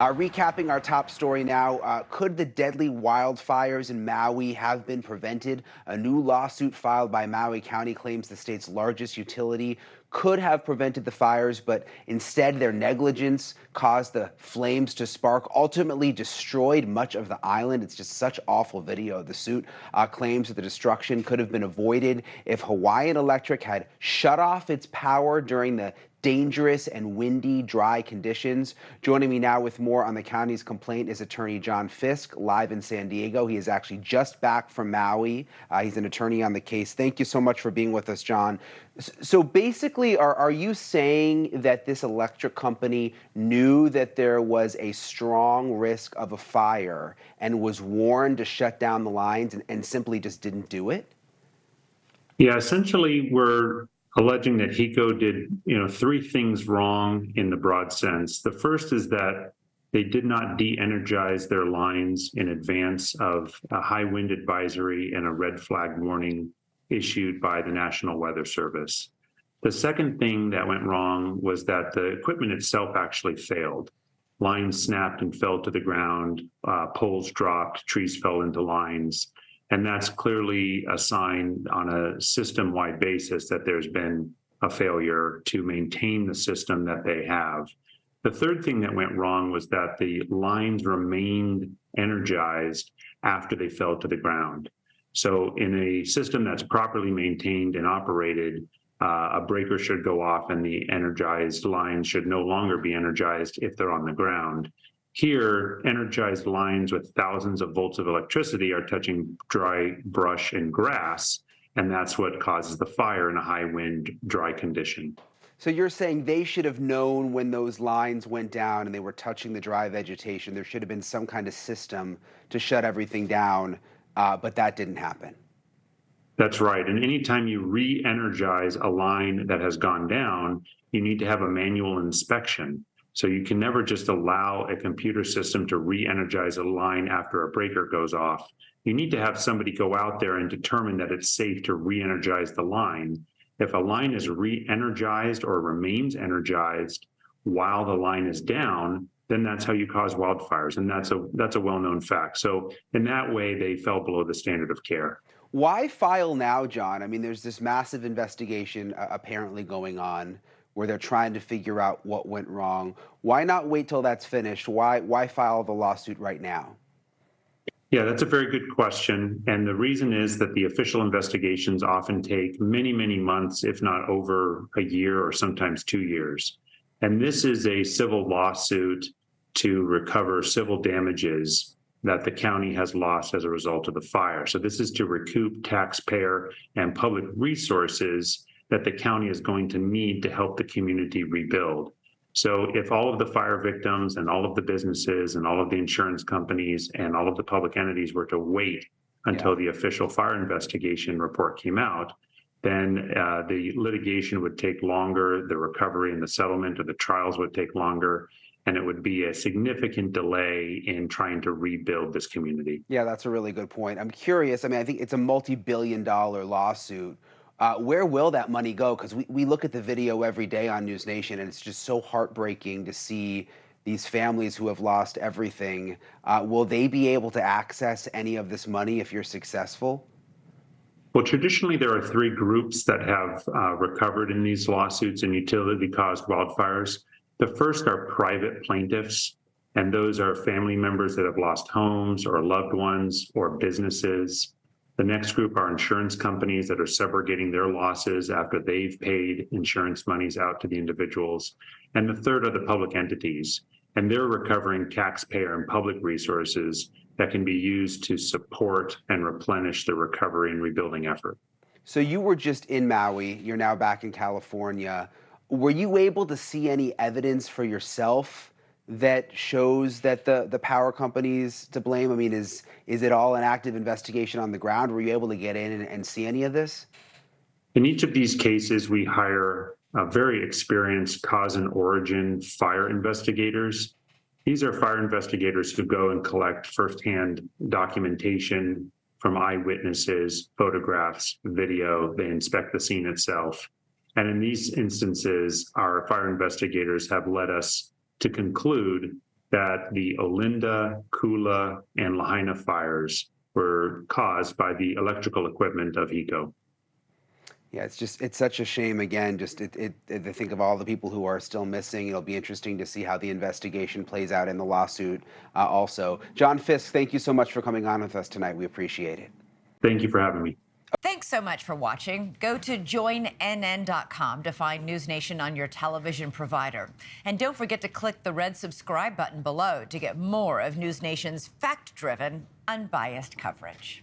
Recapping our top story now, could the deadly wildfires in Maui have been prevented? A new lawsuit filed by Maui County claims the state's largest utility could have prevented the fires, but instead their negligence caused the flames to spark, ultimately destroyed much of the island. It's just such awful video. The suit claims that the destruction could have been avoided if Hawaiian Electric had shut off its power during the dangerous and windy, dry conditions. Joining me now with more on the county's complaint is attorney John Fiske, live in San Diego. He is actually just back from Maui. He's an attorney on the case. Thank you so much for being with us, John. So basically, are you saying that this electric company knew that there was a strong risk of a fire and was warned to shut down the lines and simply just didn't do it? Yeah, essentially, we're alleging that HECO did, three things wrong in the broad sense. The first is that they did not de-energize their lines in advance of a high wind advisory and a red flag warning issued by the National Weather Service. The second thing that went wrong was that the equipment itself actually failed. Lines snapped and fell to the ground, poles dropped, trees fell into lines. And that's clearly a sign on a system-wide basis that there's been a failure to maintain the system that they have. The third thing that went wrong was that the lines remained energized after they fell to the ground. So in a system that's properly maintained and operated, a breaker should go off and the energized lines should no longer be energized if they're on the ground. Here, energized lines with thousands of volts of electricity are touching dry brush and grass, and that's what causes the fire in a high wind, dry condition. So you're saying they should have known when those lines went down and they were touching the dry vegetation, there should have been some kind of system to shut everything down, but that didn't happen. That's right. And anytime you re-energize a line that has gone down, you need to have a manual inspection. So you can never just allow a computer system to re-energize a line after a breaker goes off. You need to have somebody go out there and determine that it's safe to re-energize the line. If a line is re-energized or remains energized while the line is down, then that's how you cause wildfires. And that's a well-known fact. So in that way, they fell below the standard of care. Why file now, John? I mean, there's this massive investigation apparently going on where they're trying to figure out what went wrong. Why not wait till that's finished? Why file the lawsuit right now? Yeah, that's a very good question. And the reason is that the official investigations often take many, many months, if not over a year or sometimes 2 years. And this is a civil lawsuit to recover civil damages that the county has lost as a result of the fire. So this is to recoup taxpayer and public resources that the county is going to need to help the community rebuild. So if all of the fire victims and all of the businesses and all of the insurance companies and all of the public entities were to wait until the official fire investigation report came out, then the litigation would take longer, the recovery and the settlement of the trials would take longer, and it would be a significant delay in trying to rebuild this community. Yeah, that's a really good point. I'm curious. I mean, I think it's a multi-billion-dollar lawsuit. Where will that money go? Because we look at the video every day on NewsNation, and it's just so heartbreaking to see these families who have lost everything. Will they be able to access any of this money if you're successful? Well, traditionally, there are three groups that have recovered in these lawsuits and utility-caused wildfires. The first are private plaintiffs, and those are family members that have lost homes or loved ones or businesses. The next group are insurance companies that are subrogating their losses after they've paid insurance monies out to the individuals. And the third are the public entities, and they're recovering taxpayer and public resources that can be used to support and replenish the recovery and rebuilding effort. So you were just in Maui. You're now back in California. Were you able to see any evidence for yourself that shows that the power company's to blame? I mean, is it all an active investigation on the ground? Were you able to get in and see any of this? In each of these cases, we hire very experienced cause and origin fire investigators. These are fire investigators who go and collect firsthand documentation from eyewitnesses, photographs, video. They inspect the scene itself. And in these instances, our fire investigators have led us to conclude that the Olinda, Kula, and Lahaina fires were caused by the electrical equipment of HECO. Yeah, it's such a shame. Again, just to think of all the people who are still missing. It'll be interesting to see how the investigation plays out in the lawsuit. Also, John Fiske, thank you so much for coming on with us tonight. We appreciate it. Thank you for having me. Thanks so much for watching. Go to joinnn.com to find NewsNation on your television provider. And don't forget to click the red subscribe button below to get more of NewsNation's fact-driven, unbiased coverage.